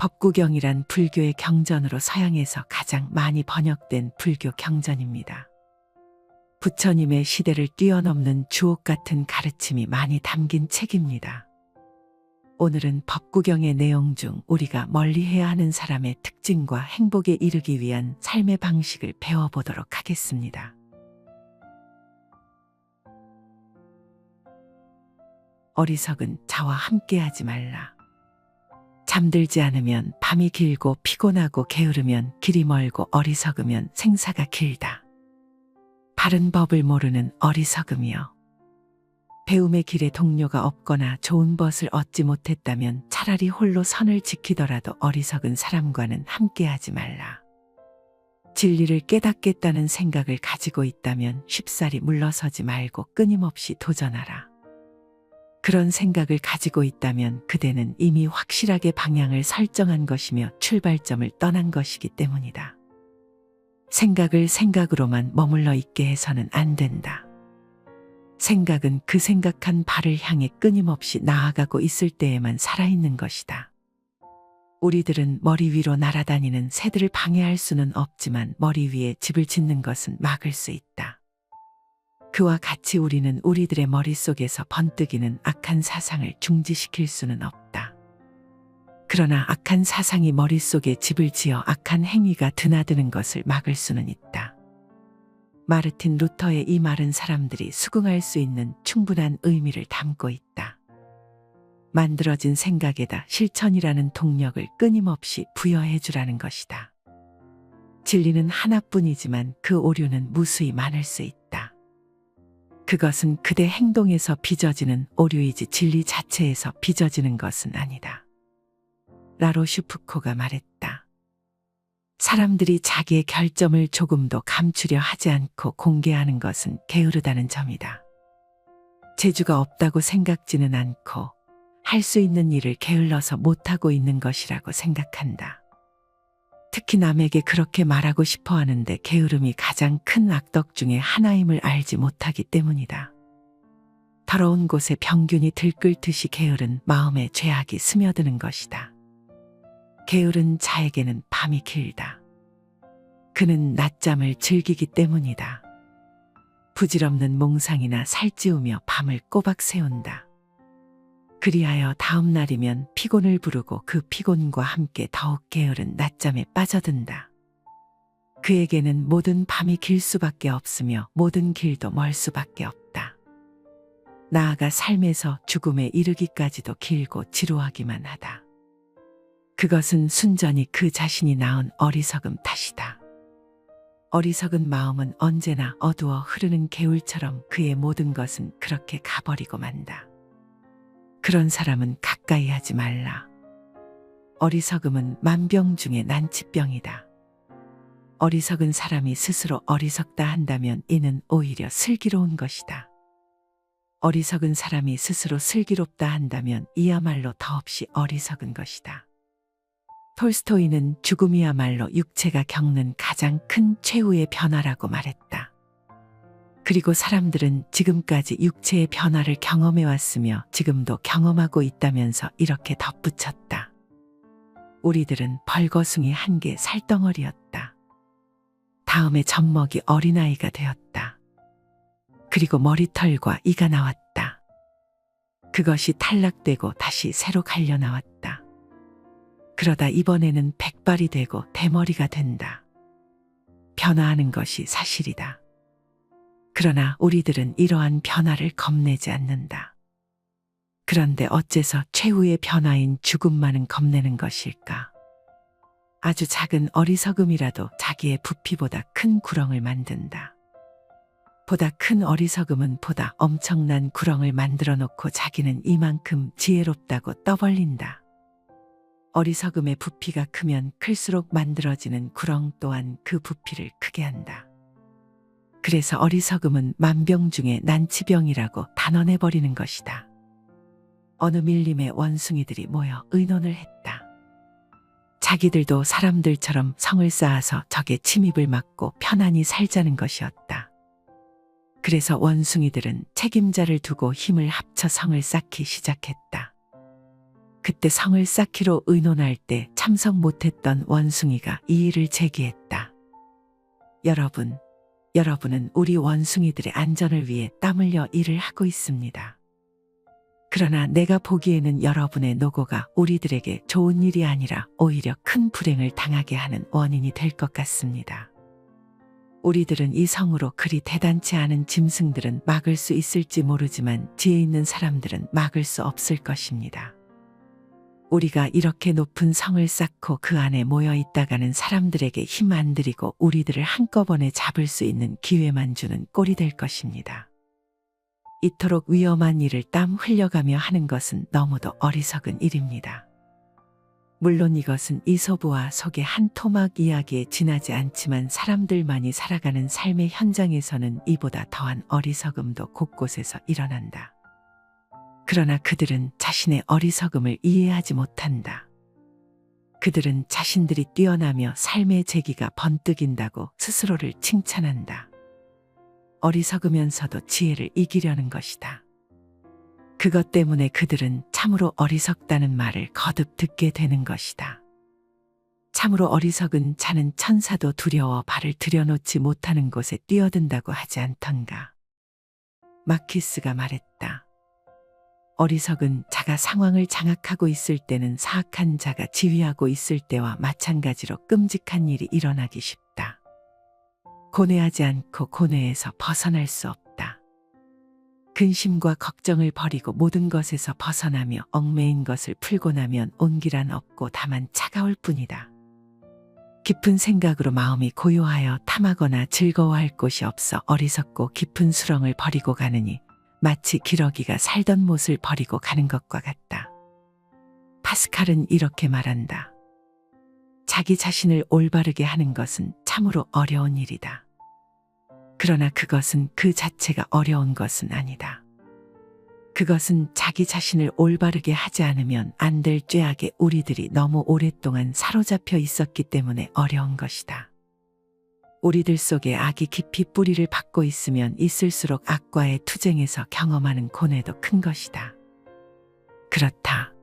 법구경이란 불교의 경전으로 서양에서 가장 많이 번역된 불교 경전입니다. 부처님의 시대를 뛰어넘는 주옥 같은 가르침이 많이 담긴 책입니다. 오늘은 법구경의 내용 중 우리가 멀리해야 하는 사람의 특징과 행복에 이르기 위한 삶의 방식을 배워보도록 하겠습니다. 어리석은 자와 함께하지 말라. 잠들지 않으면 밤이 길고 피곤하고 게으르면 길이 멀고 어리석으면 생사가 길다. 바른 법을 모르는 어리석음이여. 배움의 길에 동료가 없거나 좋은 벗을 얻지 못했다면 차라리 홀로 선을 지키더라도 어리석은 사람과는 함께하지 말라. 진리를 깨닫겠다는 생각을 가지고 있다면 쉽사리 물러서지 말고 끊임없이 도전하라. 그런 생각을 가지고 있다면 그대는 이미 확실하게 방향을 설정한 것이며 출발점을 떠난 것이기 때문이다. 생각을 생각으로만 머물러 있게 해서는 안 된다. 생각은 그 생각한 바를 향해 끊임없이 나아가고 있을 때에만 살아있는 것이다. 우리들은 머리 위로 날아다니는 새들을 방해할 수는 없지만 머리 위에 집을 짓는 것은 막을 수 있다. 그와 같이 우리는 우리들의 머릿속에서 번뜩이는 악한 사상을 중지시킬 수는 없다. 그러나 악한 사상이 머릿속에 집을 지어 악한 행위가 드나드는 것을 막을 수는 있다. 마르틴 루터의 이 말은 사람들이 수긍할 수 있는 충분한 의미를 담고 있다. 만들어진 생각에다 실천이라는 동력을 끊임없이 부여해 주라는 것이다. 진리는 하나뿐이지만 그 오류는 무수히 많을 수 있다. 그것은 그대 행동에서 빚어지는 오류이지 진리 자체에서 빚어지는 것은 아니다. 라로슈프코가 말했다. 사람들이 자기의 결점을 조금도 감추려 하지 않고 공개하는 것은 게으르다는 점이다. 재주가 없다고 생각지는 않고 할 수 있는 일을 게을러서 못하고 있는 것이라고 생각한다. 특히 남에게 그렇게 말하고 싶어 하는데 게으름이 가장 큰 악덕 중에 하나임을 알지 못하기 때문이다. 더러운 곳에 병균이 들끓듯이 게으른 마음에 죄악이 스며드는 것이다. 게으른 자에게는 밤이 길다. 그는 낮잠을 즐기기 때문이다. 부질없는 몽상이나 살찌우며 밤을 꼬박 새운다. 그리하여 다음 날이면 피곤을 부르고 그 피곤과 함께 더욱 게으른 낮잠에 빠져든다. 그에게는 모든 밤이 길 수밖에 없으며 모든 길도 멀 수밖에 없다. 나아가 삶에서 죽음에 이르기까지도 길고 지루하기만 하다. 그것은 순전히 그 자신이 낳은 어리석음 탓이다. 어리석은 마음은 언제나 어두워 흐르는 개울처럼 그의 모든 것은 그렇게 가버리고 만다. 그런 사람은 가까이 하지 말라. 어리석음은 만병 중에 난치병이다. 어리석은 사람이 스스로 어리석다 한다면 이는 오히려 슬기로운 것이다. 어리석은 사람이 스스로 슬기롭다 한다면 이야말로 더없이 어리석은 것이다. 톨스토이는 죽음이야말로 육체가 겪는 가장 큰 최후의 변화라고 말했다. 그리고 사람들은 지금까지 육체의 변화를 경험해왔으며 지금도 경험하고 있다면서 이렇게 덧붙였다. 우리들은 벌거숭이 한 개 살덩어리였다. 다음에 젖먹이 어린아이가 되었다. 그리고 머리털과 이가 나왔다. 그것이 탈락되고 다시 새로 갈려 나왔다. 그러다 이번에는 백발이 되고 대머리가 된다. 변화하는 것이 사실이다. 그러나 우리들은 이러한 변화를 겁내지 않는다. 그런데 어째서 최후의 변화인 죽음만은 겁내는 것일까? 아주 작은 어리석음이라도 자기의 부피보다 큰 구렁을 만든다. 보다 큰 어리석음은 보다 엄청난 구렁을 만들어 놓고 자기는 이만큼 지혜롭다고 떠벌린다. 어리석음의 부피가 크면 클수록 만들어지는 구렁 또한 그 부피를 크게 한다. 그래서 어리석음은 만병 중에 난치병이라고 단언해버리는 것이다. 어느 밀림에 원숭이들이 모여 의논을 했다. 자기들도 사람들처럼 성을 쌓아서 적의 침입을 막고 편안히 살자는 것이었다. 그래서 원숭이들은 책임자를 두고 힘을 합쳐 성을 쌓기 시작했다. 그때 성을 쌓기로 의논할 때 참석 못했던 원숭이가 이의를 제기했다. 여러분은 우리 원숭이들의 안전을 위해 땀 흘려 일을 하고 있습니다. 그러나 내가 보기에는 여러분의 노고가 우리들에게 좋은 일이 아니라 오히려 큰 불행을 당하게 하는 원인이 될 것 같습니다. 우리들은 이 성으로 그리 대단치 않은 짐승들은 막을 수 있을지 모르지만 지혜 있는 사람들은 막을 수 없을 것입니다. 우리가 이렇게 높은 성을 쌓고 그 안에 모여 있다가는 사람들에게 힘 안 들이고 우리들을 한꺼번에 잡을 수 있는 기회만 주는 꼴이 될 것입니다. 이토록 위험한 일을 땀 흘려가며 하는 것은 너무도 어리석은 일입니다. 물론 이것은 이솝우와 속의 한 토막 이야기에 지나지 않지만 사람들만이 살아가는 삶의 현장에서는 이보다 더한 어리석음도 곳곳에서 일어난다. 그러나 그들은 자신의 어리석음을 이해하지 못한다. 그들은 자신들이 뛰어나며 삶의 재기가 번뜩인다고 스스로를 칭찬한다. 어리석으면서도 지혜를 이기려는 것이다. 그것 때문에 그들은 참으로 어리석다는 말을 거듭 듣게 되는 것이다. 참으로 어리석은 자는 천사도 두려워 발을 들여놓지 못하는 곳에 뛰어든다고 하지 않던가. 마키스가 말했다. 어리석은 자가 상황을 장악하고 있을 때는 사악한 자가 지휘하고 있을 때와 마찬가지로 끔찍한 일이 일어나기 쉽다. 고뇌하지 않고 고뇌에서 벗어날 수 없다. 근심과 걱정을 버리고 모든 것에서 벗어나며 얽매인 것을 풀고 나면 온기란 없고 다만 차가울 뿐이다. 깊은 생각으로 마음이 고요하여 탐하거나 즐거워할 곳이 없어 어리석고 깊은 수렁을 버리고 가느니 마치 기러기가 살던 못을 버리고 가는 것과 같다. 파스칼은 이렇게 말한다. 자기 자신을 올바르게 하는 것은 참으로 어려운 일이다. 그러나 그것은 그 자체가 어려운 것은 아니다. 그것은 자기 자신을 올바르게 하지 않으면 안 될 죄악에 우리들이 너무 오랫동안 사로잡혀 있었기 때문에 어려운 것이다. 우리들 속에 악이 깊이 뿌리를 받고 있으면 있을수록 악과의 투쟁에서 경험하는 고뇌도 큰 것이다. 그렇다.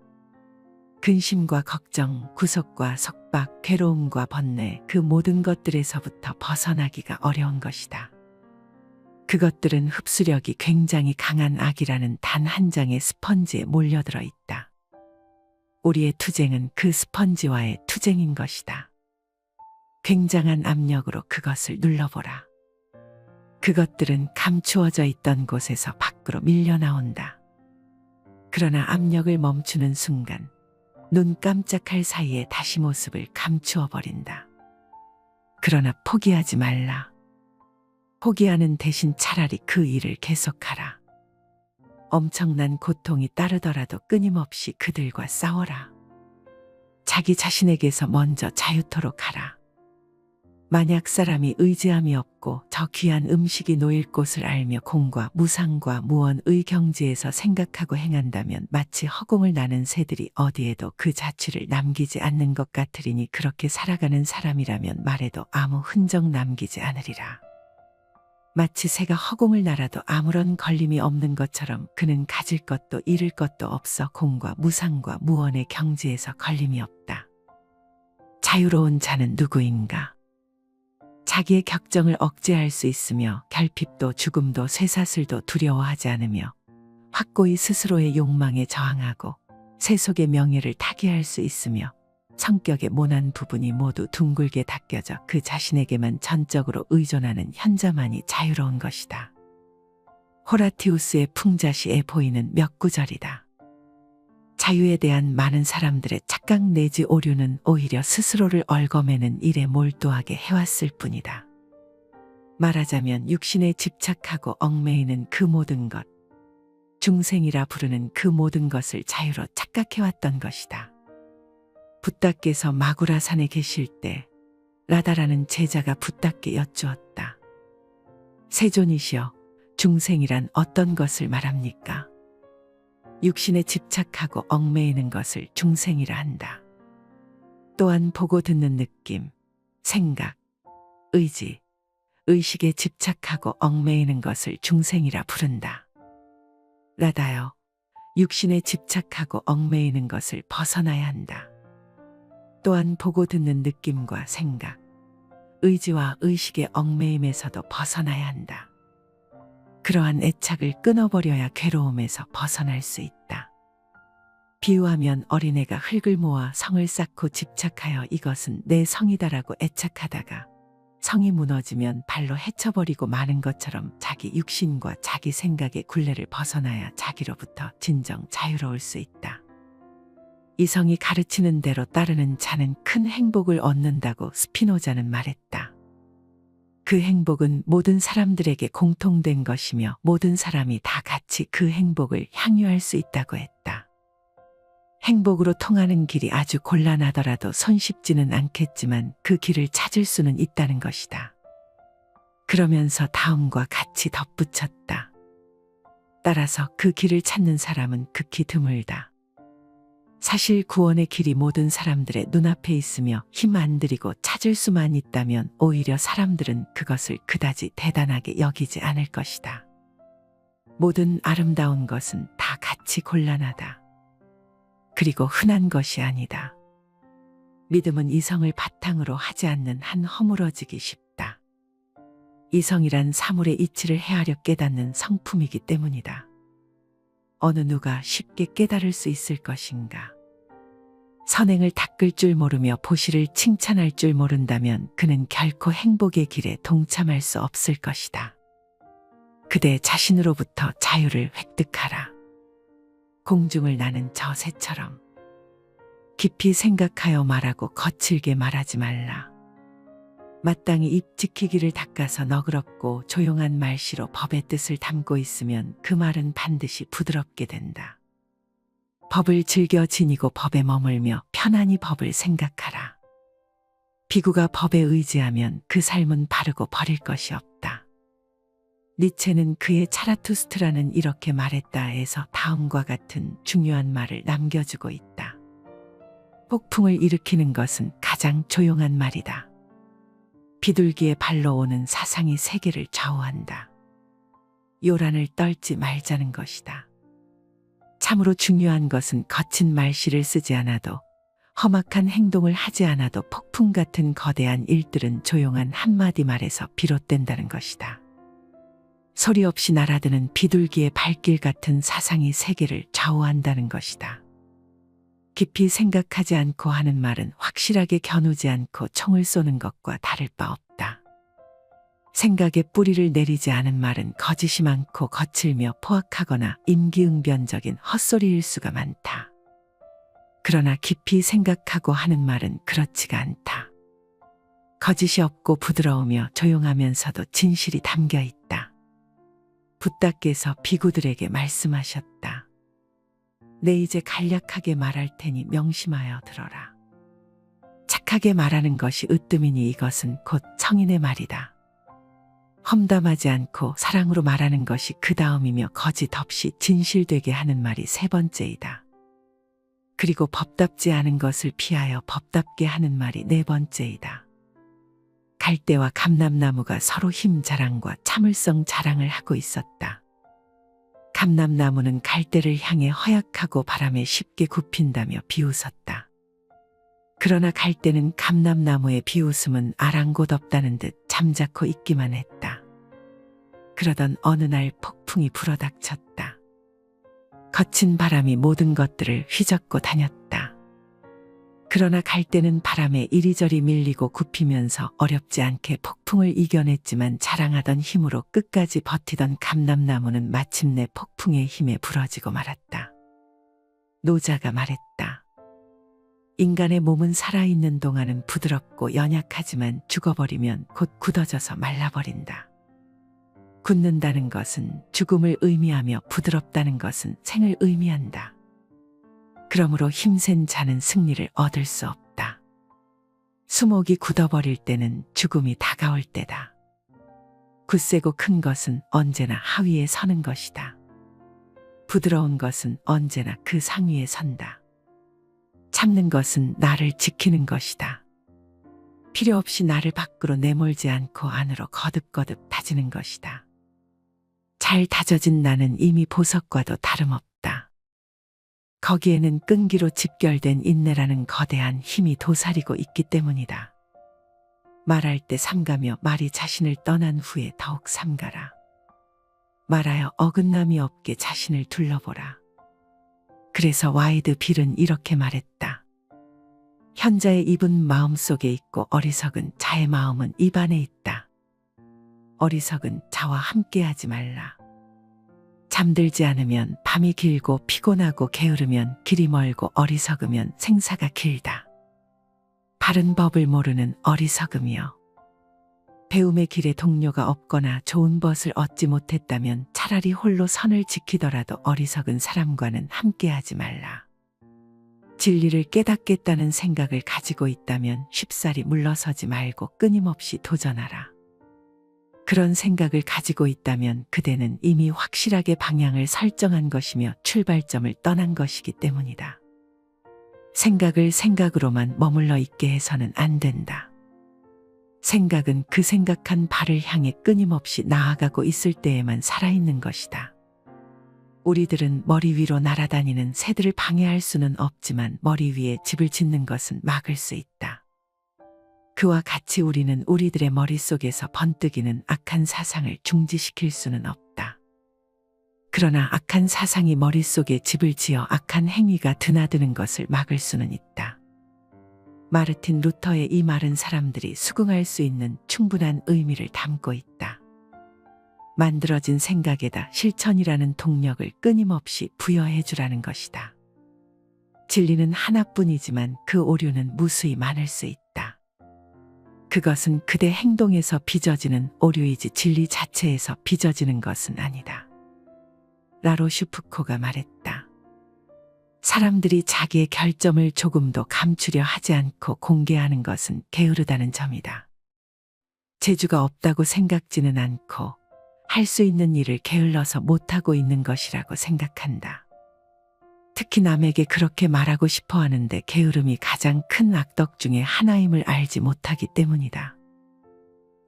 근심과 걱정, 구속과 속박, 괴로움과 번뇌, 그 모든 것들에서부터 벗어나기가 어려운 것이다. 그것들은 흡수력이 굉장히 강한 악이라는 단 한 장의 스펀지에 몰려들어 있다. 우리의 투쟁은 그 스펀지와의 투쟁인 것이다. 굉장한 압력으로 그것을 눌러보라. 그것들은 감추어져 있던 곳에서 밖으로 밀려 나온다. 그러나 압력을 멈추는 순간 눈 깜짝할 사이에 다시 모습을 감추어 버린다. 그러나 포기하지 말라. 포기하는 대신 차라리 그 일을 계속하라. 엄청난 고통이 따르더라도 끊임없이 그들과 싸워라. 자기 자신에게서 먼저 자유토록 하라. 만약 사람이 의지함이 없고 저 귀한 음식이 놓일 곳을 알며 공과 무상과 무언의 경지에서 생각하고 행한다면 마치 허공을 나는 새들이 어디에도 그 자취를 남기지 않는 것 같으리니 그렇게 살아가는 사람이라면 말에도 아무 흔적 남기지 않으리라. 마치 새가 허공을 날아도 아무런 걸림이 없는 것처럼 그는 가질 것도 잃을 것도 없어 공과 무상과 무언의 경지에서 걸림이 없다. 자유로운 자는 누구인가? 자기의 격정을 억제할 수 있으며 결핍도 죽음도 쇠사슬도 두려워하지 않으며 확고히 스스로의 욕망에 저항하고 세속의 명예를 타개할 수 있으며 성격의 모난 부분이 모두 둥글게 닦여져 그 자신에게만 전적으로 의존하는 현자만이 자유로운 것이다. 호라티우스의 풍자시에 보이는 몇 구절이다. 자유에 대한 많은 사람들의 착각 내지 오류는 오히려 스스로를 얽어매는 일에 몰두하게 해왔을 뿐이다. 말하자면 육신에 집착하고 얽매이는 그 모든 것, 중생이라 부르는 그 모든 것을 자유로 착각해왔던 것이다. 붓다께서 마구라산에 계실 때 라다라는 제자가 붓다께 여쭈었다. 세존이시여, 중생이란 어떤 것을 말합니까? 육신에 집착하고 얽매이는 것을 중생이라 한다. 또한 보고 듣는 느낌, 생각, 의지, 의식에 집착하고 얽매이는 것을 중생이라 부른다. 라다여, 육신에 집착하고 얽매이는 것을 벗어나야 한다. 또한 보고 듣는 느낌과 생각, 의지와 의식의 얽매임에서도 벗어나야 한다. 그러한 애착을 끊어버려야 괴로움에서 벗어날 수 있다. 비유하면 어린애가 흙을 모아 성을 쌓고 집착하여 이것은 내 성이다라고 애착하다가 성이 무너지면 발로 헤쳐버리고 마는 것처럼 자기 육신과 자기 생각의 굴레를 벗어나야 자기로부터 진정 자유로울 수 있다. 이 성이 가르치는 대로 따르는 자는 큰 행복을 얻는다고 스피노자는 말했다. 그 행복은 모든 사람들에게 공통된 것이며 모든 사람이 다 같이 그 행복을 향유할 수 있다고 했다. 행복으로 통하는 길이 아주 곤란하더라도 손쉽지는 않겠지만 그 길을 찾을 수는 있다는 것이다. 그러면서 다음과 같이 덧붙였다. 따라서 그 길을 찾는 사람은 극히 드물다. 사실 구원의 길이 모든 사람들의 눈앞에 있으며 힘 안 들이고 찾을 수만 있다면 오히려 사람들은 그것을 그다지 대단하게 여기지 않을 것이다. 모든 아름다운 것은 다 같이 곤란하다. 그리고 흔한 것이 아니다. 믿음은 이성을 바탕으로 하지 않는 한 허물어지기 쉽다. 이성이란 사물의 이치를 헤아려 깨닫는 성품이기 때문이다. 어느 누가 쉽게 깨달을 수 있을 것인가? 선행을 닦을 줄 모르며 보시를 칭찬할 줄 모른다면 그는 결코 행복의 길에 동참할 수 없을 것이다. 그대 자신으로부터 자유를 획득하라. 공중을 나는 저 새처럼 깊이 생각하여 말하고 거칠게 말하지 말라. 마땅히 입 지키기를 닦아서 너그럽고 조용한 말씨로 법의 뜻을 담고 있으면 그 말은 반드시 부드럽게 된다. 법을 즐겨 지니고 법에 머물며 편안히 법을 생각하라. 비구가 법에 의지하면 그 삶은 바르고 버릴 것이 없다. 니체는 그의 차라투스트라는 이렇게 말했다에서 다음과 같은 중요한 말을 남겨주고 있다. 폭풍을 일으키는 것은 가장 조용한 말이다. 비둘기의 발로 오는 사상이 세계를 좌우한다. 요란을 떨지 말자는 것이다. 참으로 중요한 것은 거친 말씨를 쓰지 않아도 험악한 행동을 하지 않아도 폭풍 같은 거대한 일들은 조용한 한마디 말에서 비롯된다는 것이다. 소리 없이 날아드는 비둘기의 발길 같은 사상이 세계를 좌우한다는 것이다. 깊이 생각하지 않고 하는 말은 확실하게 겨누지 않고 총을 쏘는 것과 다를 바 없다. 생각에 뿌리를 내리지 않은 말은 거짓이 많고 거칠며 포악하거나 임기응변적인 헛소리일 수가 많다. 그러나 깊이 생각하고 하는 말은 그렇지가 않다. 거짓이 없고 부드러우며 조용하면서도 진실이 담겨 있다. 붓다께서 비구들에게 말씀하셨다. 내 이제 간략하게 말할 테니 명심하여 들어라. 착하게 말하는 것이 으뜸이니 이것은 곧 청인의 말이다. 험담하지 않고 사랑으로 말하는 것이 그 다음이며 거짓 없이 진실되게 하는 말이 세 번째이다. 그리고 법답지 않은 것을 피하여 법답게 하는 말이 네 번째이다. 갈대와 감람나무가 서로 힘 자랑과 참을성 자랑을 하고 있었다. 감람나무는 갈대를 향해 허약하고 바람에 쉽게 굽힌다며 비웃었다. 그러나 갈대는 감람나무의 비웃음은 아랑곳없다는 듯 잠자코 있기만 했다. 그러던 어느 날 폭풍이 불어닥쳤다. 거친 바람이 모든 것들을 휘젓고 다녔다. 그러나 갈대는 바람에 이리저리 밀리고 굽히면서 어렵지 않게 폭풍을 이겨냈지만 자랑하던 힘으로 끝까지 버티던 감람나무는 마침내 폭풍의 힘에 부러지고 말았다. 노자가 말했다. 인간의 몸은 살아있는 동안은 부드럽고 연약하지만 죽어버리면 곧 굳어져서 말라버린다. 굳는다는 것은 죽음을 의미하며 부드럽다는 것은 생을 의미한다. 그러므로 힘센 자는 승리를 얻을 수 없다. 수목이 굳어버릴 때는 죽음이 다가올 때다. 굳세고 큰 것은 언제나 하위에 서는 것이다. 부드러운 것은 언제나 그 상위에 선다. 참는 것은 나를 지키는 것이다. 필요 없이 나를 밖으로 내몰지 않고 안으로 거듭거듭 다지는 것이다. 잘 다져진 나는 이미 보석과도 다름없다. 거기에는 끈기로 집결된 인내라는 거대한 힘이 도사리고 있기 때문이다. 말할 때 삼가며 말이 자신을 떠난 후에 더욱 삼가라. 말하여 어긋남이 없게 자신을 둘러보라. 그래서 와이드 빌은 이렇게 말했다. 현자의 입은 마음속에 있고 어리석은 자의 마음은 입 안에 있다. 어리석은 자와 함께하지 말라. 잠들지 않으면 밤이 길고 피곤하고 게으르면 길이 멀고 어리석으면 생사가 길다. 바른 법을 모르는 어리석음이여. 배움의 길에 동료가 없거나 좋은 벗을 얻지 못했다면 차라리 홀로 선을 지키더라도 어리석은 사람과는 함께하지 말라. 진리를 깨닫겠다는 생각을 가지고 있다면 쉽사리 물러서지 말고 끊임없이 도전하라. 그런 생각을 가지고 있다면 그대는 이미 확실하게 방향을 설정한 것이며 출발점을 떠난 것이기 때문이다. 생각을 생각으로만 머물러 있게 해서는 안 된다. 생각은 그 생각한 바를 향해 끊임없이 나아가고 있을 때에만 살아있는 것이다. 우리들은 머리 위로 날아다니는 새들을 방해할 수는 없지만 머리 위에 집을 짓는 것은 막을 수 있다. 그와 같이 우리는 우리들의 머릿속에서 번뜩이는 악한 사상을 중지시킬 수는 없다. 그러나 악한 사상이 머릿속에 집을 지어 악한 행위가 드나드는 것을 막을 수는 있다. 마르틴 루터의 이 말은 사람들이 수긍할 수 있는 충분한 의미를 담고 있다. 만들어진 생각에다 실천이라는 동력을 끊임없이 부여해 주라는 것이다. 진리는 하나뿐이지만 그 오류는 무수히 많을 수 있다. 그것은 그대 행동에서 빚어지는 오류이지 진리 자체에서 빚어지는 것은 아니다. 라로슈프코가 말했다. 사람들이 자기의 결점을 조금도 감추려 하지 않고 공개하는 것은 게으르다는 점이다. 재주가 없다고 생각지는 않고 할 수 있는 일을 게을러서 못하고 있는 것이라고 생각한다. 특히 남에게 그렇게 말하고 싶어 하는데 게으름이 가장 큰 악덕 중에 하나임을 알지 못하기 때문이다.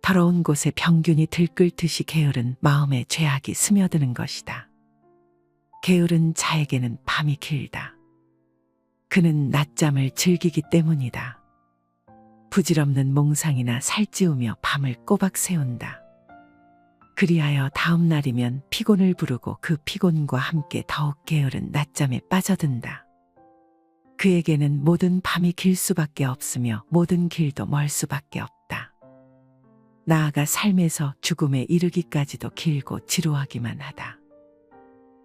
더러운 곳에 병균이 들끓듯이 게으른 마음에 죄악이 스며드는 것이다. 게으른 자에게는 밤이 길다. 그는 낮잠을 즐기기 때문이다. 부질없는 몽상이나 살찌우며 밤을 꼬박 새운다. 그리하여 다음 날이면 피곤을 부르고 그 피곤과 함께 더욱 게으른 낮잠에 빠져든다. 그에게는 모든 밤이 길 수밖에 없으며 모든 길도 멀 수밖에 없다. 나아가 삶에서 죽음에 이르기까지도 길고 지루하기만 하다.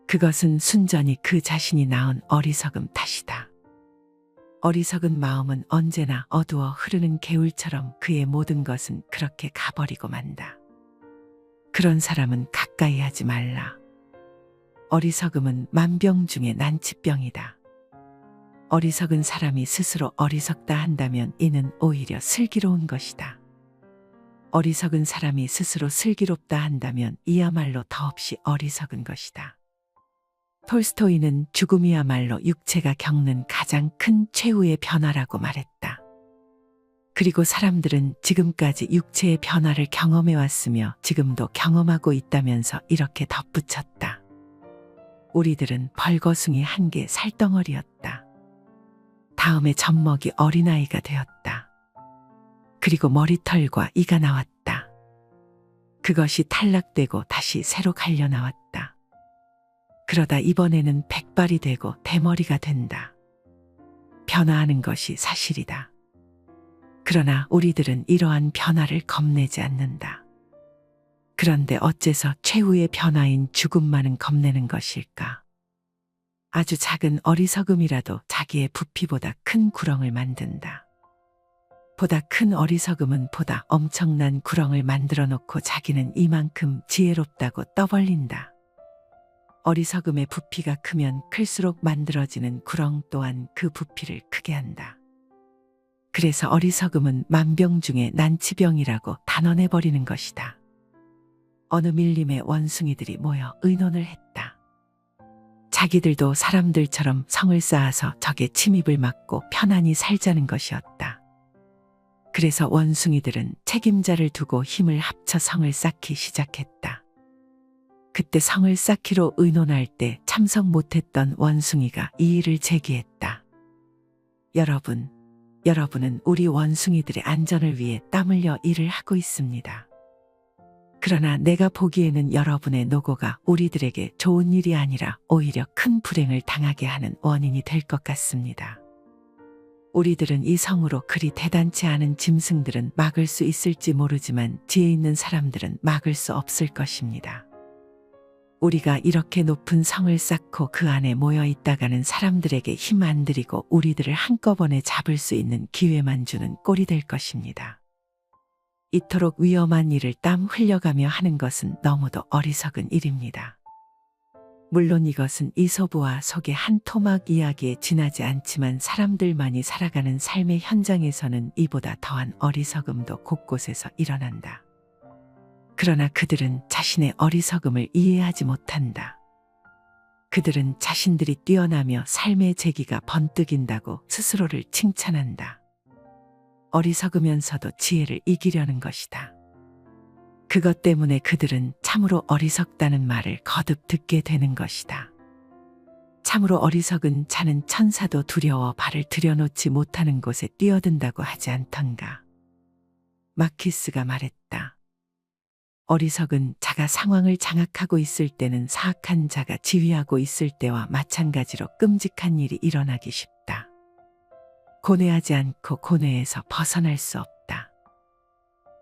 그것은 순전히 그 자신이 낳은 어리석음 탓이다. 어리석은 마음은 언제나 어두워 흐르는 개울처럼 그의 모든 것은 그렇게 가버리고 만다. 그런 사람은 가까이 하지 말라. 어리석음은 만병 중에 난치병이다. 어리석은 사람이 스스로 어리석다 한다면 이는 오히려 슬기로운 것이다. 어리석은 사람이 스스로 슬기롭다 한다면 이야말로 더없이 어리석은 것이다. 톨스토이는 죽음이야말로 육체가 겪는 가장 큰 최후의 변화라고 말했다. 그리고 사람들은 지금까지 육체의 변화를 경험해왔으며 지금도 경험하고 있다면서 이렇게 덧붙였다. 우리들은 벌거숭이 한 개 살덩어리였다. 다음에 젖먹이 어린아이가 되었다. 그리고 머리털과 이가 나왔다. 그것이 탈락되고 다시 새로 갈려 나왔다. 그러다 이번에는 백발이 되고 대머리가 된다. 변화하는 것이 사실이다. 그러나 우리들은 이러한 변화를 겁내지 않는다. 그런데 어째서 최후의 변화인 죽음만은 겁내는 것일까? 아주 작은 어리석음이라도 자기의 부피보다 큰 구렁을 만든다. 보다 큰 어리석음은 보다 엄청난 구렁을 만들어 놓고 자기는 이만큼 지혜롭다고 떠벌린다. 어리석음의 부피가 크면 클수록 만들어지는 구렁 또한 그 부피를 크게 한다. 그래서 어리석음은 만병 중에 난치병이라고 단언해버리는 것이다. 어느 밀림에 원숭이들이 모여 의논을 했다. 자기들도 사람들처럼 성을 쌓아서 적의 침입을 막고 편안히 살자는 것이었다. 그래서 원숭이들은 책임자를 두고 힘을 합쳐 성을 쌓기 시작했다. 그때 성을 쌓기로 의논할 때 참석 못했던 원숭이가 이의를 제기했다. 여러분은 우리 원숭이들의 안전을 위해 땀 흘려 일을 하고 있습니다. 그러나 내가 보기에는 여러분의 노고가 우리들에게 좋은 일이 아니라 오히려 큰 불행을 당하게 하는 원인이 될 것 같습니다. 우리들은 이 성으로 그리 대단치 않은 짐승들은 막을 수 있을지 모르지만 지혜 있는 사람들은 막을 수 없을 것입니다. 우리가 이렇게 높은 성을 쌓고 그 안에 모여 있다가는 사람들에게 힘 안 들이고 우리들을 한꺼번에 잡을 수 있는 기회만 주는 꼴이 될 것입니다. 이토록 위험한 일을 땀 흘려가며 하는 것은 너무도 어리석은 일입니다. 물론 이것은 이솝우와 속의 한 토막 이야기에 지나지 않지만 사람들만이 살아가는 삶의 현장에서는 이보다 더한 어리석음도 곳곳에서 일어난다. 그러나 그들은 자신의 어리석음을 이해하지 못한다. 그들은 자신들이 뛰어나며 삶의 재기가 번뜩인다고 스스로를 칭찬한다. 어리석으면서도 지혜를 이기려는 것이다. 그것 때문에 그들은 참으로 어리석다는 말을 거듭 듣게 되는 것이다. 참으로 어리석은 자는 천사도 두려워 발을 들여놓지 못하는 곳에 뛰어든다고 하지 않던가. 마키스가 말했다. 어리석은 자가 상황을 장악하고 있을 때는 사악한 자가 지휘하고 있을 때와 마찬가지로 끔찍한 일이 일어나기 쉽다. 고뇌하지 않고 고뇌에서 벗어날 수 없다.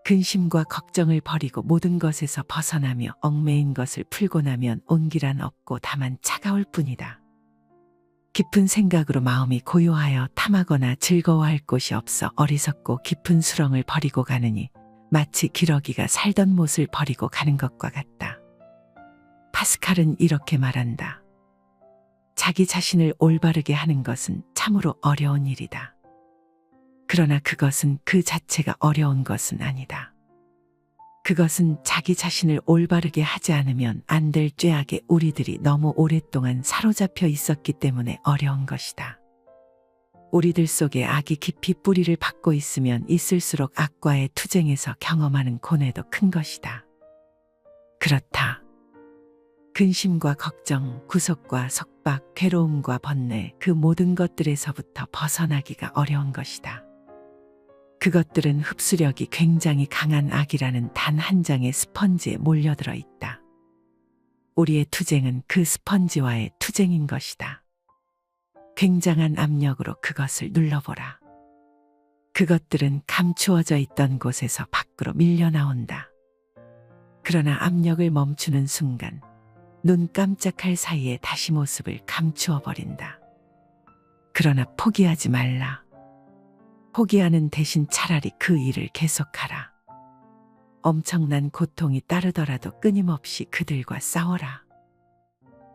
근심과 걱정을 버리고 모든 것에서 벗어나며 얽매인 것을 풀고 나면 온기란 없고 다만 차가울 뿐이다. 깊은 생각으로 마음이 고요하여 탐하거나 즐거워할 곳이 없어 어리석고 깊은 수렁을 버리고 가느니 마치 기러기가 살던 못을 버리고 가는 것과 같다. 파스칼은 이렇게 말한다. 자기 자신을 올바르게 하는 것은 참으로 어려운 일이다. 그러나 그것은 그 자체가 어려운 것은 아니다. 그것은 자기 자신을 올바르게 하지 않으면 안 될 죄악에 우리들이 너무 오랫동안 사로잡혀 있었기 때문에 어려운 것이다. 우리들 속에 악이 깊이 뿌리를 받고 있으면 있을수록 악과의 투쟁에서 경험하는 고뇌도 큰 것이다. 그렇다. 근심과 걱정, 구속과 속박, 괴로움과 번뇌, 그 모든 것들에서부터 벗어나기가 어려운 것이다. 그것들은 흡수력이 굉장히 강한 악이라는 단 한 장의 스펀지에 몰려들어 있다. 우리의 투쟁은 그 스펀지와의 투쟁인 것이다. 굉장한 압력으로 그것을 눌러보라. 그것들은 감추어져 있던 곳에서 밖으로 밀려나온다. 그러나 압력을 멈추는 순간 눈 깜짝할 사이에 다시 모습을 감추어 버린다. 그러나 포기하지 말라. 포기하는 대신 차라리 그 일을 계속하라. 엄청난 고통이 따르더라도 끊임없이 그들과 싸워라.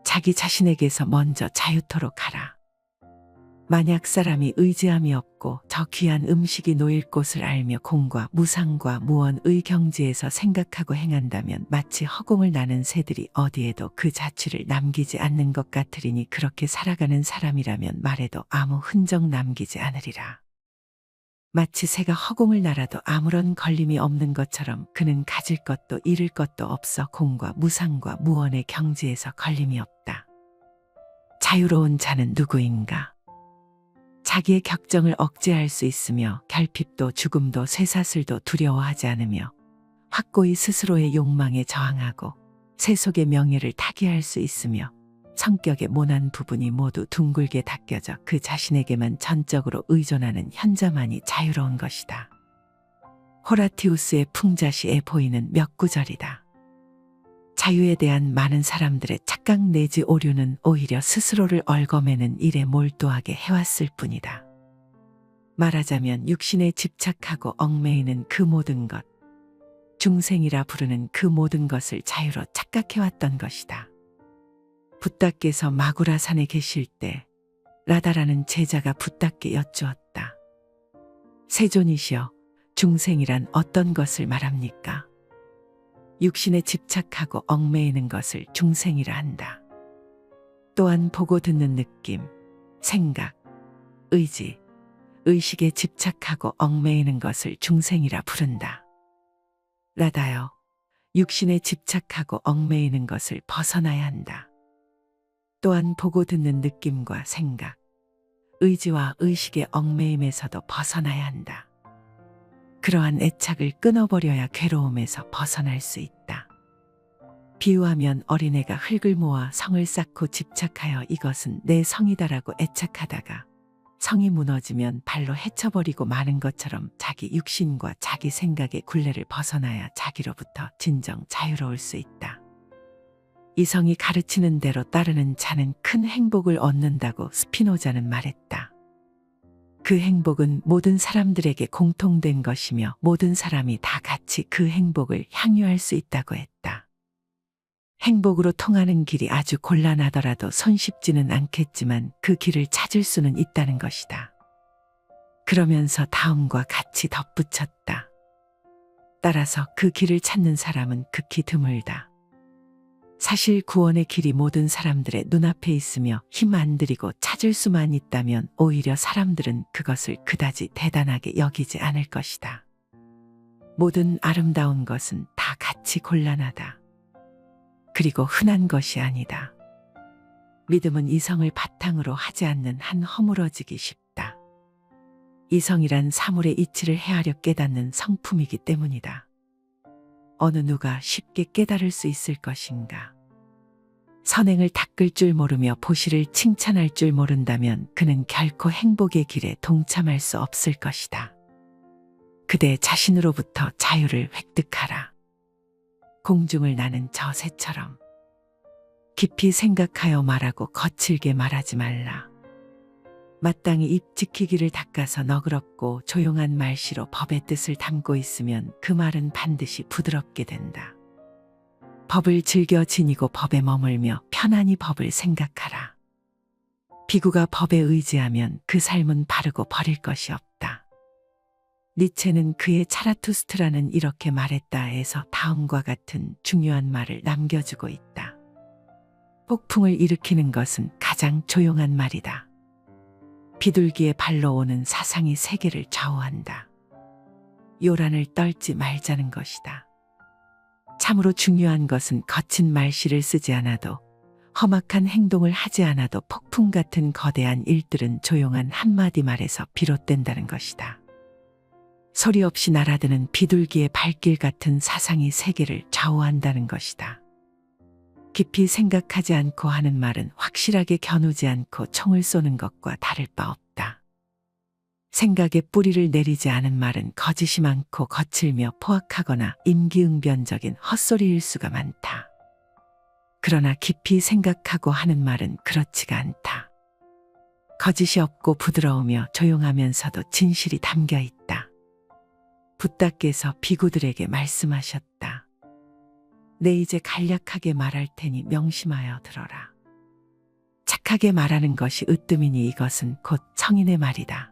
자기 자신에게서 먼저 자유토록 하라. 만약 사람이 의지함이 없고 저 귀한 음식이 놓일 곳을 알며 공과 무상과 무언의 경지에서 생각하고 행한다면 마치 허공을 나는 새들이 어디에도 그 자취를 남기지 않는 것 같으리니 그렇게 살아가는 사람이라면 말에도 아무 흔적 남기지 않으리라. 마치 새가 허공을 날아도 아무런 걸림이 없는 것처럼 그는 가질 것도 잃을 것도 없어 공과 무상과 무언의 경지에서 걸림이 없다. 자유로운 자는 누구인가? 자기의 격정을 억제할 수 있으며 결핍도 죽음도 쇠사슬도 두려워하지 않으며 확고히 스스로의 욕망에 저항하고 세속의 명예를 타개할 수 있으며 성격의 모난 부분이 모두 둥글게 닦여져 그 자신에게만 전적으로 의존하는 현자만이 자유로운 것이다. 호라티우스의 풍자시에 보이는 몇 구절이다. 자유에 대한 많은 사람들의 착각 내지 오류는 오히려 스스로를 얽어매는 일에 몰두하게 해왔을 뿐이다. 말하자면 육신에 집착하고 얽매이는 그 모든 것, 중생이라 부르는 그 모든 것을 자유로 착각해왔던 것이다. 붓다께서 마구라산에 계실 때 라다라는 제자가 붓다께 여쭈었다. 세존이시여, 중생이란 어떤 것을 말합니까? 육신에 집착하고 얽매이는 것을 중생이라 한다. 또한 보고 듣는 느낌, 생각, 의지, 의식에 집착하고 얽매이는 것을 중생이라 부른다. 라다여, 육신에 집착하고 얽매이는 것을 벗어나야 한다. 또한 보고 듣는 느낌과 생각, 의지와 의식의 얽매임에서도 벗어나야 한다. 그러한 애착을 끊어버려야 괴로움에서 벗어날 수 있다. 비유하면 어린애가 흙을 모아 성을 쌓고 집착하여 이것은 내 성이다라고 애착하다가 성이 무너지면 발로 헤쳐버리고 마는 것처럼 자기 육신과 자기 생각의 굴레를 벗어나야 자기로부터 진정 자유로울 수 있다. 이 성이 가르치는 대로 따르는 자는 큰 행복을 얻는다고 스피노자는 말했다. 그 행복은 모든 사람들에게 공통된 것이며 모든 사람이 다 같이 그 행복을 향유할 수 있다고 했다. 행복으로 통하는 길이 아주 곤란하더라도 손쉽지는 않겠지만 그 길을 찾을 수는 있다는 것이다. 그러면서 다음과 같이 덧붙였다. 따라서 그 길을 찾는 사람은 극히 드물다. 사실 구원의 길이 모든 사람들의 눈앞에 있으며 힘 안 들이고 찾을 수만 있다면 오히려 사람들은 그것을 그다지 대단하게 여기지 않을 것이다. 모든 아름다운 것은 다 같이 곤란하다. 그리고 흔한 것이 아니다. 믿음은 이성을 바탕으로 하지 않는 한 허물어지기 쉽다. 이성이란 사물의 이치를 헤아려 깨닫는 성품이기 때문이다. 어느 누가 쉽게 깨달을 수 있을 것인가? 선행을 닦을 줄 모르며 보시를 칭찬할 줄 모른다면 그는 결코 행복의 길에 동참할 수 없을 것이다. 그대 자신으로부터 자유를 획득하라. 공중을 나는 저 새처럼 깊이 생각하여 말하고 거칠게 말하지 말라. 마땅히 입 지키기를 닦아서 너그럽고 조용한 말씨로 법의 뜻을 담고 있으면 그 말은 반드시 부드럽게 된다. 법을 즐겨 지니고 법에 머물며 편안히 법을 생각하라. 비구가 법에 의지하면 그 삶은 바르고 버릴 것이 없다. 니체는 그의 차라투스트라는 이렇게 말했다에서 다음과 같은 중요한 말을 남겨주고 있다. 폭풍을 일으키는 것은 가장 조용한 말이다. 비둘기의 발로 오는 사상이 세계를 좌우한다. 요란을 떨지 말자는 것이다. 참으로 중요한 것은 거친 말씨를 쓰지 않아도 험악한 행동을 하지 않아도 폭풍 같은 거대한 일들은 조용한 한마디 말에서 비롯된다는 것이다. 소리 없이 날아드는 비둘기의 발길 같은 사상이 세계를 좌우한다는 것이다. 깊이 생각하지 않고 하는 말은 확실하게 겨누지 않고 총을 쏘는 것과 다를 바 없다. 생각에 뿌리를 내리지 않은 말은 거짓이 많고 거칠며 포악하거나 임기응변적인 헛소리일 수가 많다. 그러나 깊이 생각하고 하는 말은 그렇지가 않다. 거짓이 없고 부드러우며 조용하면서도 진실이 담겨 있다. 붓다께서 비구들에게 말씀하셨다. 내 이제 간략하게 말할 테니 명심하여 들어라. 착하게 말하는 것이 으뜸이니 이것은 곧 성인의 말이다.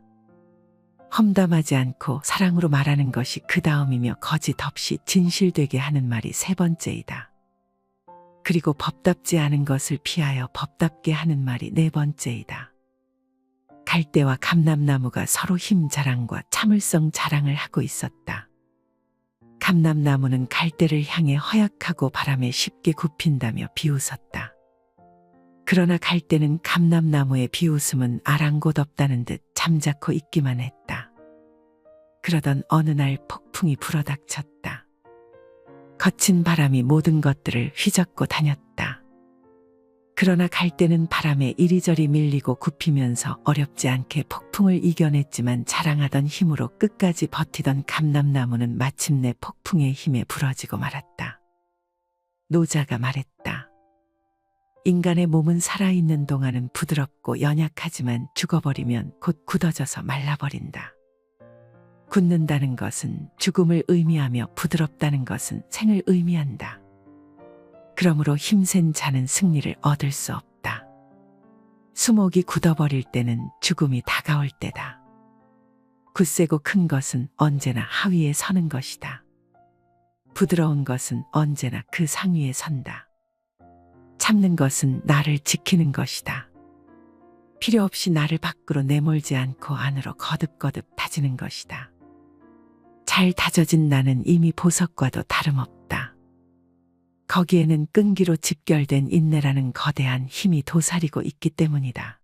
험담하지 않고 사랑으로 말하는 것이 그 다음이며 거짓 없이 진실되게 하는 말이 세 번째이다. 그리고 법답지 않은 것을 피하여 법답게 하는 말이 네 번째이다. 갈대와 감람나무가 서로 힘 자랑과 참을성 자랑을 하고 있었다. 감람나무는 갈대를 향해 허약하고 바람에 쉽게 굽힌다며 비웃었다. 그러나 갈대는 감람나무의 비웃음은 아랑곳없다는 듯 잠자코 있기만 했다. 그러던 어느 날 폭풍이 불어닥쳤다. 거친 바람이 모든 것들을 휘젓고 다녔다. 그러나 갈대는 바람에 이리저리 밀리고 굽히면서 어렵지 않게 폭풍을 이겨냈지만 자랑하던 힘으로 끝까지 버티던 감람나무는 마침내 폭풍의 힘에 부러지고 말았다. 노자가 말했다. 인간의 몸은 살아있는 동안은 부드럽고 연약하지만 죽어버리면 곧 굳어져서 말라버린다. 굳는다는 것은 죽음을 의미하며 부드럽다는 것은 생을 의미한다. 그러므로 힘센 자는 승리를 얻을 수 없다. 수목이 굳어버릴 때는 죽음이 다가올 때다. 굳세고 큰 것은 언제나 하위에 서는 것이다. 부드러운 것은 언제나 그 상위에 선다. 참는 것은 나를 지키는 것이다. 필요 없이 나를 밖으로 내몰지 않고 안으로 거듭거듭 다지는 것이다. 잘 다져진 나는 이미 보석과도 다름없다. 거기에는 끈기로 집결된 인내라는 거대한 힘이 도사리고 있기 때문이다.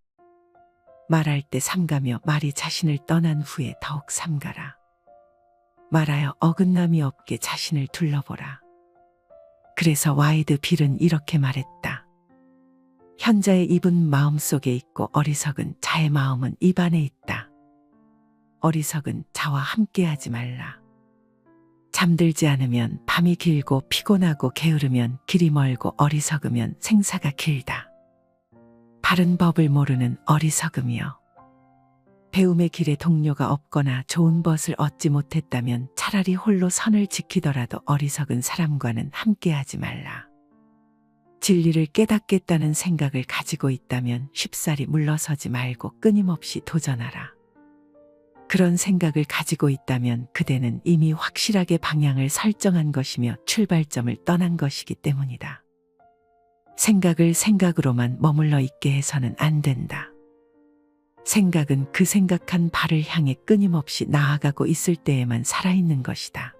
말할 때 삼가며 말이 자신을 떠난 후에 더욱 삼가라. 말하여 어긋남이 없게 자신을 둘러보라. 그래서 와이드 빌은 이렇게 말했다. 현자의 입은 마음속에 있고 어리석은 자의 마음은 입 안에 있다. 어리석은 자와 함께하지 말라. 잠들지 않으면 밤이 길고 피곤하고 게으르면 길이 멀고 어리석으면 생사가 길다. 바른 법을 모르는 어리석음이여. 배움의 길에 동료가 없거나 좋은 벗을 얻지 못했다면 차라리 홀로 선을 지키더라도 어리석은 사람과는 함께하지 말라. 진리를 깨닫겠다는 생각을 가지고 있다면 쉽사리 물러서지 말고 끊임없이 도전하라. 그런 생각을 가지고 있다면 그대는 이미 확실하게 방향을 설정한 것이며 출발점을 떠난 것이기 때문이다. 생각을 생각으로만 머물러 있게 해서는 안 된다. 생각은 그 생각한 바를 향해 끊임없이 나아가고 있을 때에만 살아있는 것이다.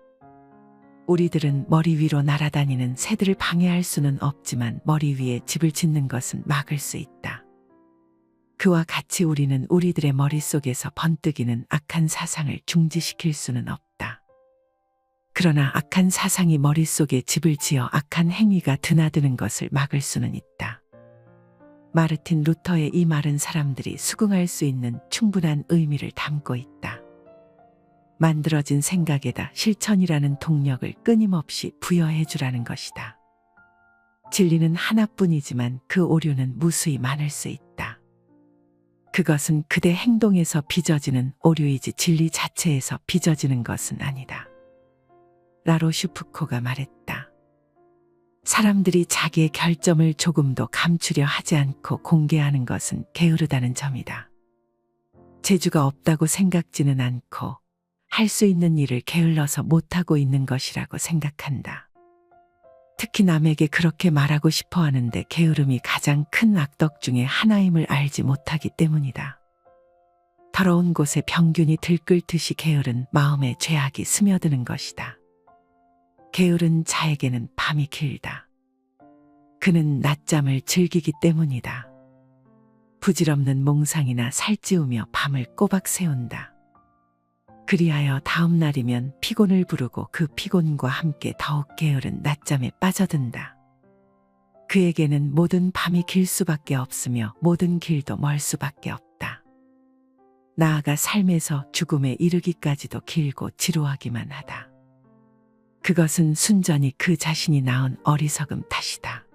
우리들은 머리 위로 날아다니는 새들을 방해할 수는 없지만 머리 위에 집을 짓는 것은 막을 수 있다. 그와 같이 우리는 우리들의 머릿속에서 번뜩이는 악한 사상을 중지시킬 수는 없다. 그러나 악한 사상이 머릿속에 집을 지어 악한 행위가 드나드는 것을 막을 수는 있다. 마르틴 루터의 이 말은 사람들이 수긍할 수 있는 충분한 의미를 담고 있다. 만들어진 생각에다 실천이라는 동력을 끊임없이 부여해 주라는 것이다. 진리는 하나뿐이지만 그 오류는 무수히 많을 수 있다. 그것은 그대 행동에서 빚어지는 오류이지 진리 자체에서 빚어지는 것은 아니다. 라로슈프코가 말했다. 사람들이 자기의 결점을 조금도 감추려 하지 않고 공개하는 것은 게으르다는 점이다. 재주가 없다고 생각지는 않고 할 수 있는 일을 게을러서 못하고 있는 것이라고 생각한다. 특히 남에게 그렇게 말하고 싶어 하는데 게으름이 가장 큰 악덕 중에 하나임을 알지 못하기 때문이다. 더러운 곳에 병균이 들끓듯이 게으른 마음에 죄악이 스며드는 것이다. 게으른 자에게는 밤이 길다. 그는 낮잠을 즐기기 때문이다. 부질없는 몽상이나 살찌우며 밤을 꼬박 새운다. 그리하여 다음 날이면 피곤을 부르고 그 피곤과 함께 더욱 게으른 낮잠에 빠져든다. 그에게는 모든 밤이 길 수밖에 없으며 모든 길도 멀 수밖에 없다. 나아가 삶에서 죽음에 이르기까지도 길고 지루하기만 하다. 그것은 순전히 그 자신이 낳은 어리석음 탓이다.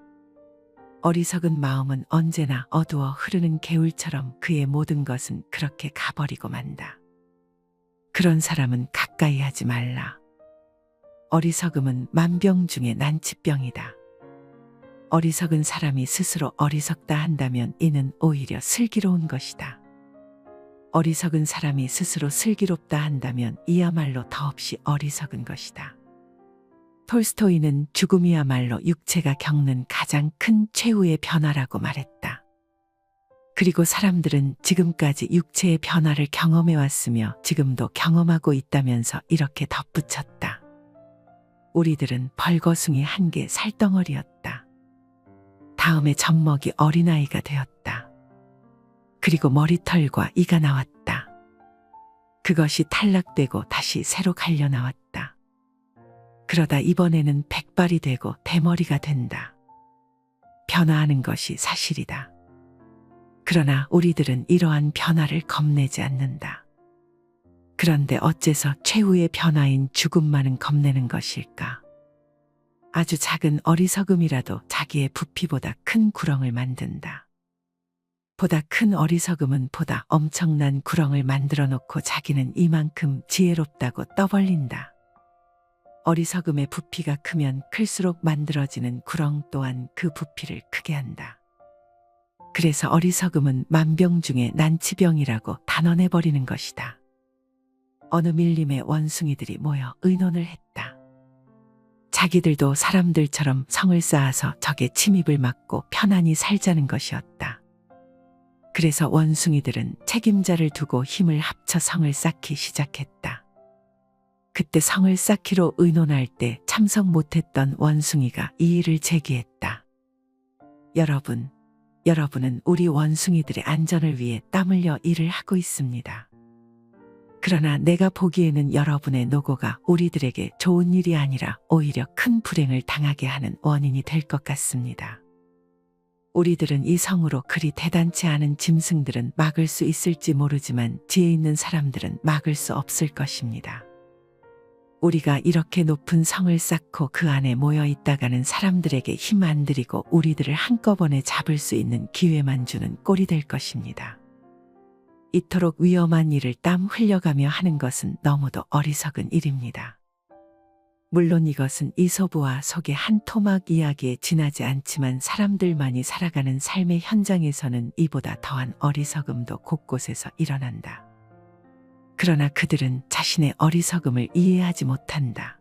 어리석은 마음은 언제나 어두워 흐르는 개울처럼 그의 모든 것은 그렇게 가버리고 만다. 그런 사람은 가까이 하지 말라. 어리석음은 만병 중에 난치병이다. 어리석은 사람이 스스로 어리석다 한다면 이는 오히려 슬기로운 것이다. 어리석은 사람이 스스로 슬기롭다 한다면 이야말로 더없이 어리석은 것이다. 톨스토이는 죽음이야말로 육체가 겪는 가장 큰 최후의 변화라고 말했다. 그리고 사람들은 지금까지 육체의 변화를 경험해왔으며 지금도 경험하고 있다면서 이렇게 덧붙였다. 우리들은 벌거숭이 한 개 살덩어리였다. 다음에 젖먹이 어린아이가 되었다. 그리고 머리털과 이가 나왔다. 그것이 탈락되고 다시 새로 갈려 나왔다. 그러다 이번에는 백발이 되고 대머리가 된다. 변화하는 것이 사실이다. 그러나 우리들은 이러한 변화를 겁내지 않는다. 그런데 어째서 최후의 변화인 죽음만은 겁내는 것일까? 아주 작은 어리석음이라도 자기의 부피보다 큰 구렁을 만든다. 보다 큰 어리석음은 보다 엄청난 구렁을 만들어 놓고 자기는 이만큼 지혜롭다고 떠벌린다. 어리석음의 부피가 크면 클수록 만들어지는 구렁 또한 그 부피를 크게 한다. 그래서 어리석음은 만병 중에 난치병이라고 단언해버리는 것이다. 어느 밀림의 원숭이들이 모여 의논을 했다. 자기들도 사람들처럼 성을 쌓아서 적의 침입을 막고 편안히 살자는 것이었다. 그래서 원숭이들은 책임자를 두고 힘을 합쳐 성을 쌓기 시작했다. 그때 성을 쌓기로 의논할 때 참석 못했던 원숭이가 이의를 제기했다. 여러분은 우리 원숭이들의 안전을 위해 땀 흘려 일을 하고 있습니다. 그러나 내가 보기에는 여러분의 노고가 우리들에게 좋은 일이 아니라 오히려 큰 불행을 당하게 하는 원인이 될 것 같습니다. 우리들은 이 성으로 그리 대단치 않은 짐승들은 막을 수 있을지 모르지만 지혜 있는 사람들은 막을 수 없을 것입니다. 우리가 이렇게 높은 성을 쌓고 그 안에 모여 있다가는 사람들에게 힘 안 들이고 우리들을 한꺼번에 잡을 수 있는 기회만 주는 꼴이 될 것입니다. 이토록 위험한 일을 땀 흘려가며 하는 것은 너무도 어리석은 일입니다. 물론 이것은 이솝우와 속의 한 토막 이야기에 지나지 않지만 사람들만이 살아가는 삶의 현장에서는 이보다 더한 어리석음도 곳곳에서 일어난다. 그러나 그들은 자신의 어리석음을 이해하지 못한다.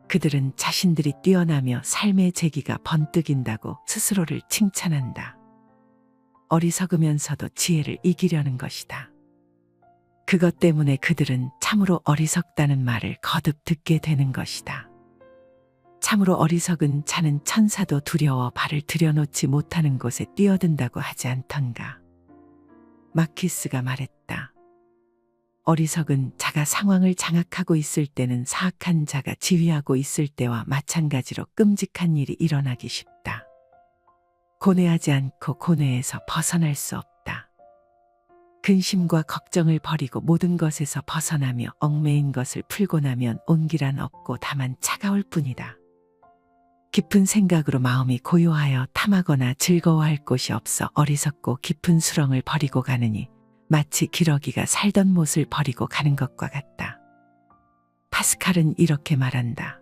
그들은 자신들이 뛰어나며 삶의 재기가 번뜩인다고 스스로를 칭찬한다. 어리석으면서도 지혜를 이기려는 것이다. 그것 때문에 그들은 참으로 어리석다는 말을 거듭 듣게 되는 것이다. 참으로 어리석은 자는 천사도 두려워 발을 들여놓지 못하는 곳에 뛰어든다고 하지 않던가. 마키스가 말했다. 어리석은 자가 상황을 장악하고 있을 때는 사악한 자가 지휘하고 있을 때와 마찬가지로 끔찍한 일이 일어나기 쉽다. 고뇌하지 않고 고뇌에서 벗어날 수 없다. 근심과 걱정을 버리고 모든 것에서 벗어나며 얽매인 것을 풀고 나면 온기란 없고 다만 차가울 뿐이다. 깊은 생각으로 마음이 고요하여 탐하거나 즐거워할 곳이 없어 어리석고 깊은 수렁을 버리고 가느니 마치 기러기가 살던 못을 버리고 가는 것과 같다. 파스칼은 이렇게 말한다.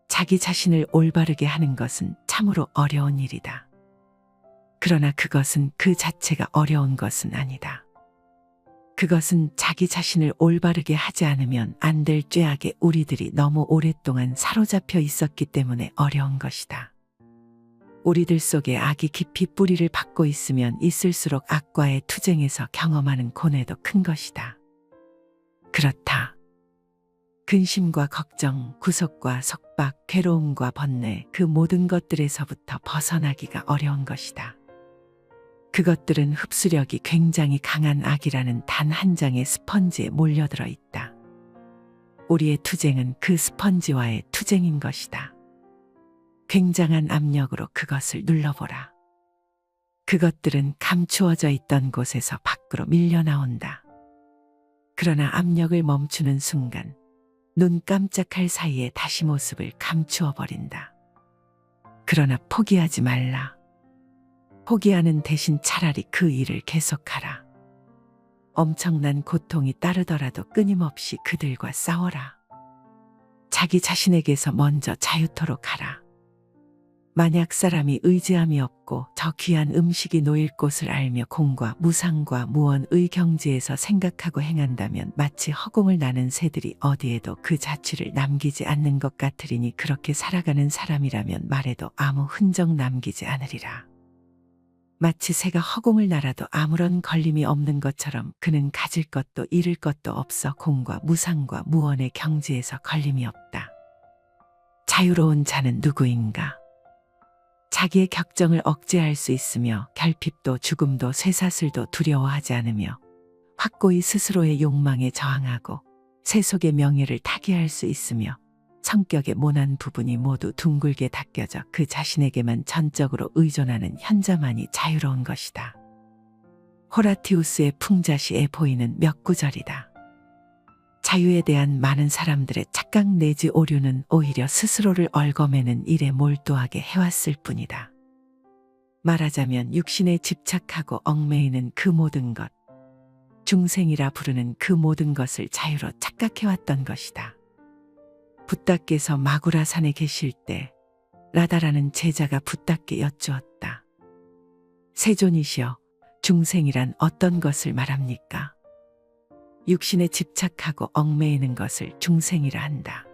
자기 자신을 올바르게 하는 것은 참으로 어려운 일이다. 그러나 그것은 그 자체가 어려운 것은 아니다. 그것은 자기 자신을 올바르게 하지 않으면 안 될 죄악에 우리들이 너무 오랫동안 사로잡혀 있었기 때문에 어려운 것이다. 우리들 속에 악이 깊이 뿌리를 받고 있으면 있을수록 악과의 투쟁에서 경험하는 고뇌도 큰 것이다. 그렇다. 근심과 걱정, 구속과 속박, 괴로움과 번뇌, 그 모든 것들에서부터 벗어나기가 어려운 것이다. 그것들은 흡수력이 굉장히 강한 악이라는 단 한 장의 스펀지에 몰려들어 있다. 우리의 투쟁은 그 스펀지와의 투쟁인 것이다. 굉장한 압력으로 그것을 눌러보라. 그것들은 감추어져 있던 곳에서 밖으로 밀려나온다. 그러나 압력을 멈추는 순간 눈 깜짝할 사이에 다시 모습을 감추어 버린다. 그러나 포기하지 말라. 포기하는 대신 차라리 그 일을 계속하라. 엄청난 고통이 따르더라도 끊임없이 그들과 싸워라. 자기 자신에게서 먼저 자유토록 하라. 만약 사람이 의지함이 없고 저 귀한 음식이 놓일 곳을 알며 공과 무상과 무언의 경지에서 생각하고 행한다면 마치 허공을 나는 새들이 어디에도 그 자취를 남기지 않는 것 같으리니 그렇게 살아가는 사람이라면 말에도 아무 흔적 남기지 않으리라. 마치 새가 허공을 날아도 아무런 걸림이 없는 것처럼 그는 가질 것도 잃을 것도 없어 공과 무상과 무언의 경지에서 걸림이 없다. 자유로운 자는 누구인가? 자기의 격정을 억제할 수 있으며 결핍도 죽음도 쇠사슬도 두려워하지 않으며 확고히 스스로의 욕망에 저항하고 세속의 명예를 타개할 수 있으며 성격의 모난 부분이 모두 둥글게 닦여져 그 자신에게만 전적으로 의존하는 현자만이 자유로운 것이다. 호라티우스의 풍자시에 보이는 몇 구절이다. 자유에 대한 많은 사람들의 착각 내지 오류는 오히려 스스로를 얽어매는 일에 몰두하게 해왔을 뿐이다. 말하자면 육신에 집착하고 얽매이는 그 모든 것, 중생이라 부르는 그 모든 것을 자유로 착각해왔던 것이다. 붓다께서 마구라산에 계실 때 라다라는 제자가 붓다께 여쭈었다. 세존이시여, 중생이란 어떤 것을 말합니까? 육신에 집착하고 얽매이는 것을 중생이라 한다.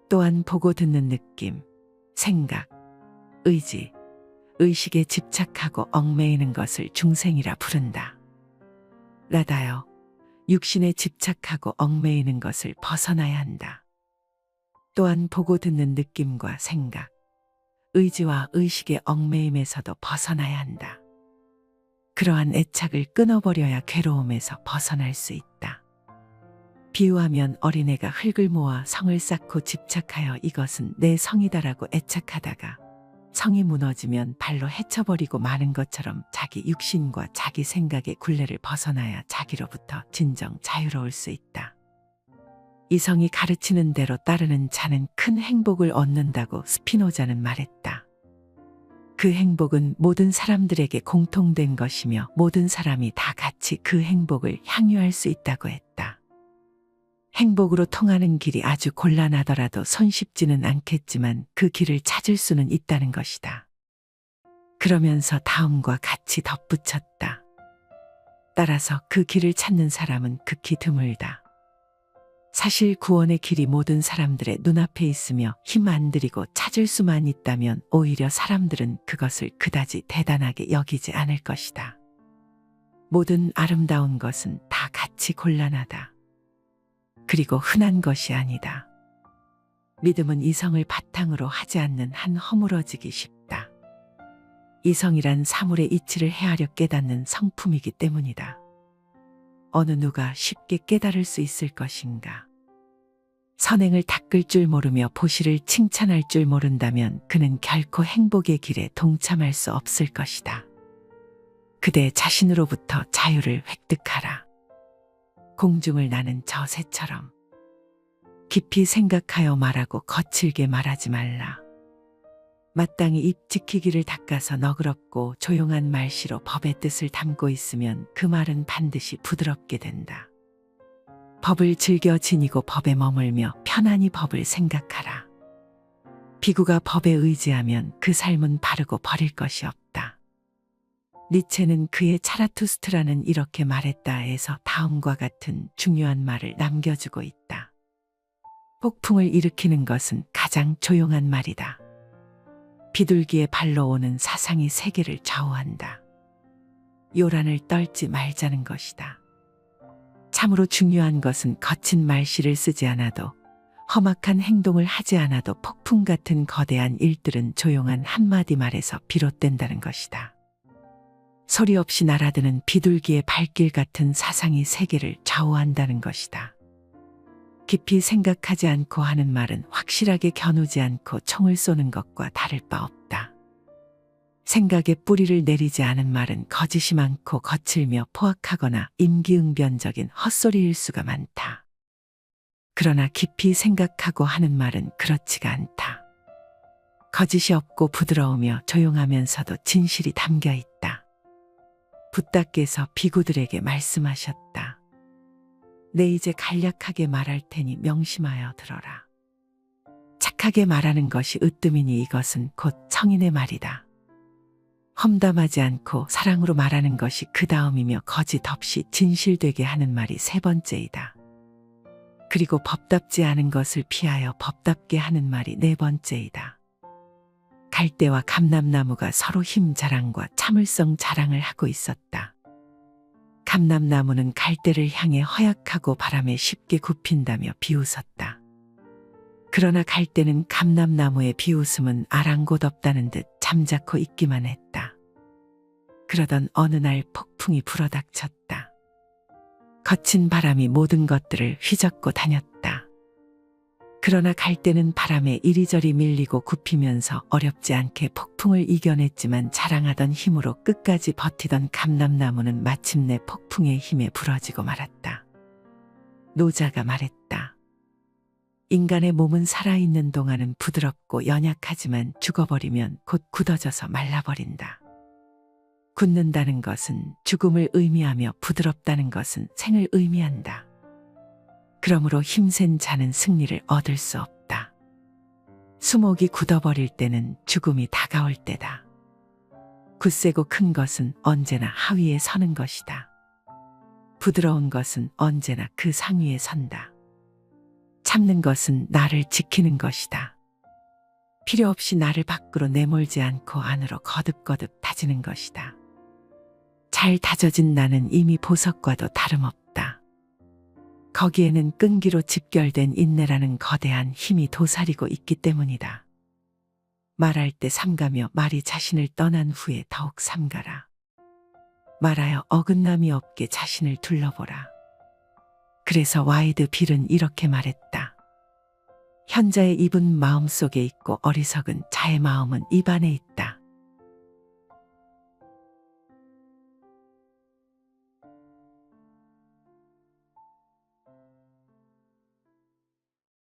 또한 보고 듣는 느낌, 생각, 의지, 의식에 집착하고 얽매이는 것을 중생이라 부른다. 라다여, 육신에 집착하고 얽매이는 것을 벗어나야 한다. 또한 보고 듣는 느낌과 생각, 의지와 의식의 얽매임에서도 벗어나야 한다. 그러한 애착을 끊어버려야 괴로움에서 벗어날 수 있다. 비유하면 어린애가 흙을 모아 성을 쌓고 집착하여 이것은 내 성이다라고 애착하다가 성이 무너지면 발로 헤쳐버리고 마는 것처럼 자기 육신과 자기 생각의 굴레를 벗어나야 자기로부터 진정 자유로울 수 있다. 이 성이 가르치는 대로 따르는 자는 큰 행복을 얻는다고 스피노자는 말했다. 그 행복은 모든 사람들에게 공통된 것이며 모든 사람이 다 같이 그 행복을 향유할 수 있다고 했다. 행복으로 통하는 길이 아주 곤란하더라도 손쉽지는 않겠지만 그 길을 찾을 수는 있다는 것이다. 그러면서 다음과 같이 덧붙였다. 따라서 그 길을 찾는 사람은 극히 드물다. 사실 구원의 길이 모든 사람들의 눈앞에 있으며 힘 안 들이고 찾을 수만 있다면 오히려 사람들은 그것을 그다지 대단하게 여기지 않을 것이다. 모든 아름다운 것은 다 같이 곤란하다. 그리고 흔한 것이 아니다. 믿음은 이성을 바탕으로 하지 않는 한 허물어지기 쉽다. 이성이란 사물의 이치를 헤아려 깨닫는 성품이기 때문이다. 어느 누가 쉽게 깨달을 수 있을 것인가? 선행을 닦을 줄 모르며 보시를 칭찬할 줄 모른다면 그는 결코 행복의 길에 동참할 수 없을 것이다. 그대 자신으로부터 자유를 획득하라. 공중을 나는 저 새처럼 깊이 생각하여 말하고 거칠게 말하지 말라. 마땅히 입 지키기를 닦아서 너그럽고 조용한 말씨로 법의 뜻을 담고 있으면 그 말은 반드시 부드럽게 된다. 법을 즐겨 지니고 법에 머물며 편안히 법을 생각하라. 비구가 법에 의지하면 그 삶은 바르고 버릴 것이 없다. 니체는 그의 차라투스트라는 이렇게 말했다에서 다음과 같은 중요한 말을 남겨주고 있다. 폭풍을 일으키는 것은 가장 조용한 말이다. 비둘기의 발로 오는 사상이 세계를 좌우한다. 요란을 떨지 말자는 것이다. 참으로 중요한 것은 거친 말씨를 쓰지 않아도 험악한 행동을 하지 않아도 폭풍 같은 거대한 일들은 조용한 한마디 말에서 비롯된다는 것이다. 소리 없이 날아드는 비둘기의 발길 같은 사상이 세계를 좌우한다는 것이다. 깊이 생각하지 않고 하는 말은 확실하게 겨누지 않고 총을 쏘는 것과 다를 바 없다. 생각에 뿌리를 내리지 않은 말은 거짓이 많고 거칠며 포악하거나 임기응변적인 헛소리일 수가 많다. 그러나 깊이 생각하고 하는 말은 그렇지가 않다. 거짓이 없고 부드러우며 조용하면서도 진실이 담겨 있다. 붓다께서 비구들에게 말씀하셨다. 내 이제 간략하게 말할 테니 명심하여 들어라. 착하게 말하는 것이 으뜸이니 이것은 곧 성인의 말이다. 험담하지 않고 사랑으로 말하는 것이 그 다음이며 거짓 없이 진실되게 하는 말이 세 번째이다. 그리고 법답지 않은 것을 피하여 법답게 하는 말이 네 번째이다. 갈대와 감람나무가 서로 힘 자랑과 참을성 자랑을 하고 있었다. 감람나무는 갈대를 향해 허약하고 바람에 쉽게 굽힌다며 비웃었다. 그러나 갈대는 감람나무의 비웃음은 아랑곳없다는 듯 잠자코 있기만 했다. 그러던 어느 날 폭풍이 불어닥쳤다. 거친 바람이 모든 것들을 휘젓고 다녔다. 그러나 갈대는 바람에 이리저리 밀리고 굽히면서 어렵지 않게 폭풍을 이겨냈지만 자랑하던 힘으로 끝까지 버티던 감람나무는 마침내 폭풍의 힘에 부러지고 말았다. 노자가 말했다. 인간의 몸은 살아있는 동안은 부드럽고 연약하지만 죽어버리면 곧 굳어져서 말라버린다. 굳는다는 것은 죽음을 의미하며 부드럽다는 것은 생을 의미한다. 그러므로 힘센 자는 승리를 얻을 수 없다. 수목이 굳어버릴 때는 죽음이 다가올 때다. 굳세고 큰 것은 언제나 하위에 서는 것이다. 부드러운 것은 언제나 그 상위에 선다. 참는 것은 나를 지키는 것이다. 필요 없이 나를 밖으로 내몰지 않고 안으로 거듭거듭 다지는 것이다. 잘 다져진 나는 이미 보석과도 다름없다. 거기에는 끈기로 집결된 인내라는 거대한 힘이 도사리고 있기 때문이다. 말할 때 삼가며 말이 자신을 떠난 후에 더욱 삼가라. 말하여 어긋남이 없게 자신을 둘러보라. 그래서 와이드 빌은 이렇게 말했다. 현자의 입은 마음속에 있고 어리석은 자의 마음은 입 안에 있다.